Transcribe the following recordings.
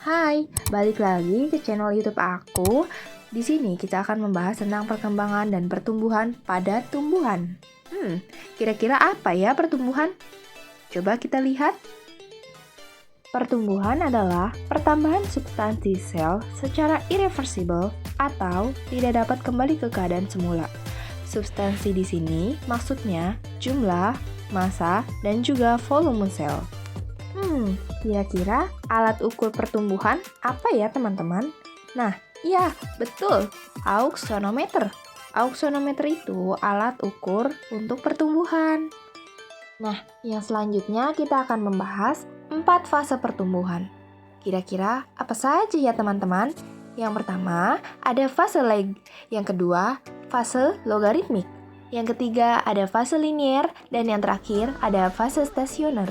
Hai, balik lagi ke channel YouTube aku. Di sini kita akan membahas tentang perkembangan dan pertumbuhan pada tumbuhan. Kira-kira apa ya pertumbuhan? Coba kita lihat. Pertumbuhan adalah pertambahan substansi sel secara irreversibel atau tidak dapat kembali ke keadaan semula. Substansi di sini maksudnya jumlah, massa, dan juga volume sel. Kira-kira alat ukur pertumbuhan apa ya teman-teman? Nah, iya, betul, auksonometer. Auksonometer itu alat ukur untuk pertumbuhan. Nah, yang selanjutnya kita akan membahas 4 fase pertumbuhan. Kira-kira apa saja ya teman-teman? Yang pertama, ada fase lag. Yang kedua, fase logaritmik. Yang ketiga, ada fase linier. Dan yang terakhir, ada fase stasioner.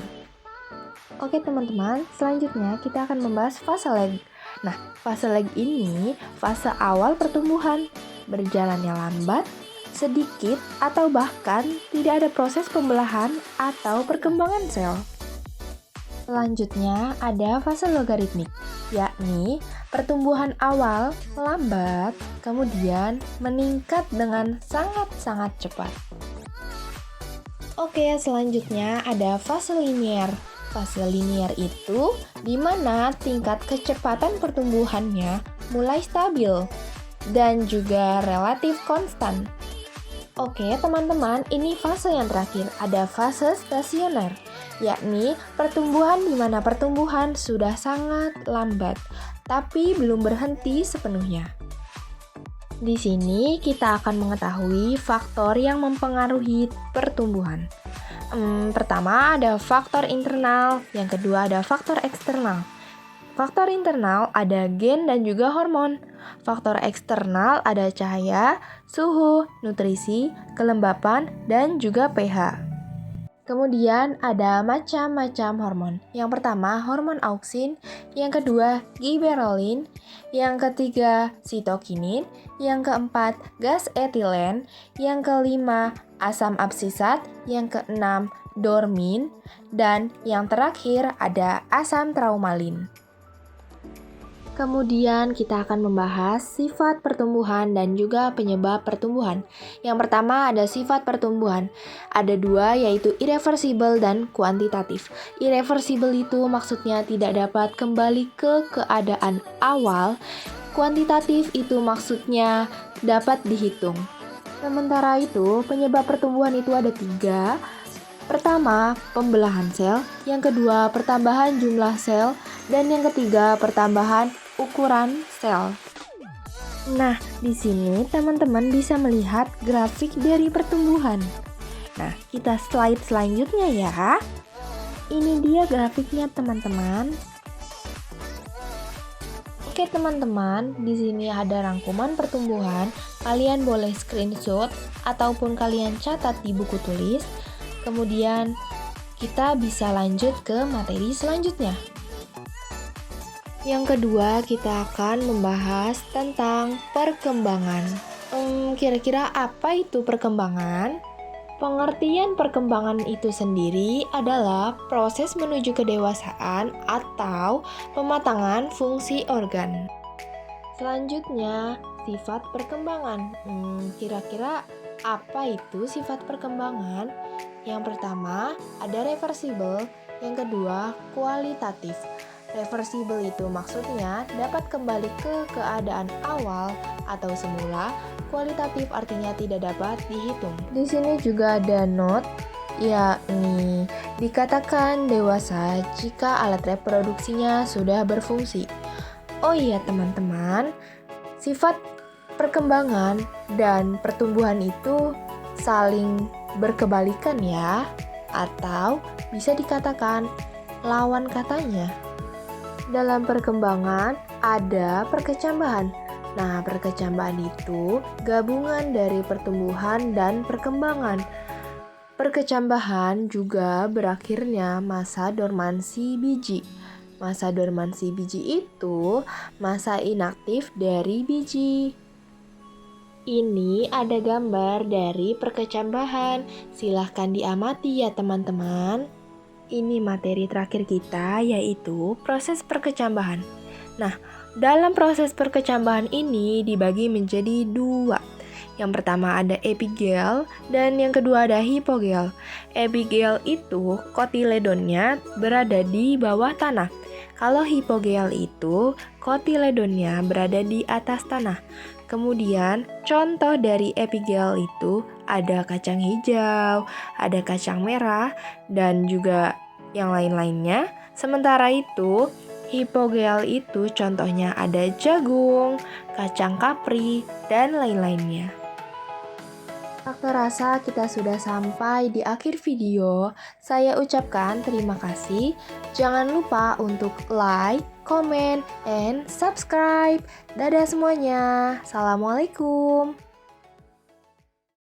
Oke teman-teman, selanjutnya kita akan membahas fase lag. Nah, fase lag ini fase awal pertumbuhan. Berjalannya lambat, sedikit, atau bahkan tidak ada proses pembelahan atau perkembangan sel. Selanjutnya ada fase logaritmik, yakni pertumbuhan awal lambat, kemudian meningkat dengan sangat-sangat cepat. Oke, selanjutnya ada fase linier. Fase linier itu di mana tingkat kecepatan pertumbuhannya mulai stabil dan juga relatif konstan. Oke teman-teman, ini fase yang terakhir, ada fase stasioner, yakni pertumbuhan di mana pertumbuhan sudah sangat lambat, tapi belum berhenti sepenuhnya. Di sini kita akan mengetahui faktor yang mempengaruhi pertumbuhan. Pertama ada faktor internal, yang kedua ada faktor eksternal. Faktor internal ada gen dan juga hormon. Faktor eksternal ada cahaya, suhu, nutrisi, kelembapan, dan juga pH. Kemudian ada macam-macam hormon. Yang pertama hormon auksin, yang kedua giberolin, yang ketiga sitokinin, yang keempat gas etilen, yang kelima asam absisat, yang keenam dormin, dan yang terakhir ada asam traumalin. Kemudian kita akan membahas sifat pertumbuhan dan juga penyebab pertumbuhan. Yang pertama ada sifat pertumbuhan. Ada dua, yaitu irreversibel dan kuantitatif. Irreversibel itu maksudnya tidak dapat kembali ke keadaan awal. Kuantitatif itu maksudnya dapat dihitung. Sementara itu penyebab pertumbuhan itu ada 3. Pertama, pembelahan sel. Yang kedua, pertambahan jumlah sel. Dan yang ketiga, pertambahan ukuran sel. Nah, di sini teman-teman bisa melihat grafik dari pertumbuhan. Nah, kita slide selanjutnya ya. Ini dia grafiknya teman-teman. Oke teman-teman, di sini ada rangkuman pertumbuhan. Kalian boleh screenshot ataupun kalian catat di buku tulis. Kemudian kita bisa lanjut ke materi selanjutnya. Yang kedua, kita akan membahas tentang perkembangan. Kira-kira apa itu perkembangan? Pengertian perkembangan itu sendiri adalah proses menuju kedewasaan atau pematangan fungsi organ. Selanjutnya, sifat perkembangan. Kira-kira apa itu sifat perkembangan? Yang pertama, ada reversibel. Yang kedua, kualitatif. Reversibel itu maksudnya dapat kembali ke keadaan awal atau semula. Kualitatif artinya tidak dapat dihitung. Di sini juga ada note, yakni dikatakan dewasa jika alat reproduksinya sudah berfungsi. Oh iya teman-teman, sifat perkembangan dan pertumbuhan itu saling berkebalikan ya, atau bisa dikatakan lawan katanya. Dalam perkembangan ada perkecambahan. Nah, perkecambahan itu gabungan dari pertumbuhan dan perkembangan. Perkecambahan juga berakhirnya masa dormansi biji. Masa dormansi biji itu masa inaktif dari biji. Ini ada gambar dari perkecambahan. Silahkan diamati ya teman-teman. Ini materi terakhir kita, yaitu proses perkecambahan. Nah, dalam proses perkecambahan ini dibagi menjadi dua. Yang pertama ada epigel dan yang kedua ada hipogel. Epigel itu kotiledonnya berada di bawah tanah. Kalau hipogel itu kotiledonnya berada di atas tanah. Kemudian contoh dari epigel itu ada kacang hijau, ada kacang merah, dan juga yang lain-lainnya. Sementara itu hipogel itu contohnya ada jagung, kacang kapri, dan lain-lainnya. Tak terasa kita sudah sampai di akhir video. Saya ucapkan terima kasih. Jangan lupa untuk like, comment, and subscribe. Dadah semuanya. Assalamualaikum.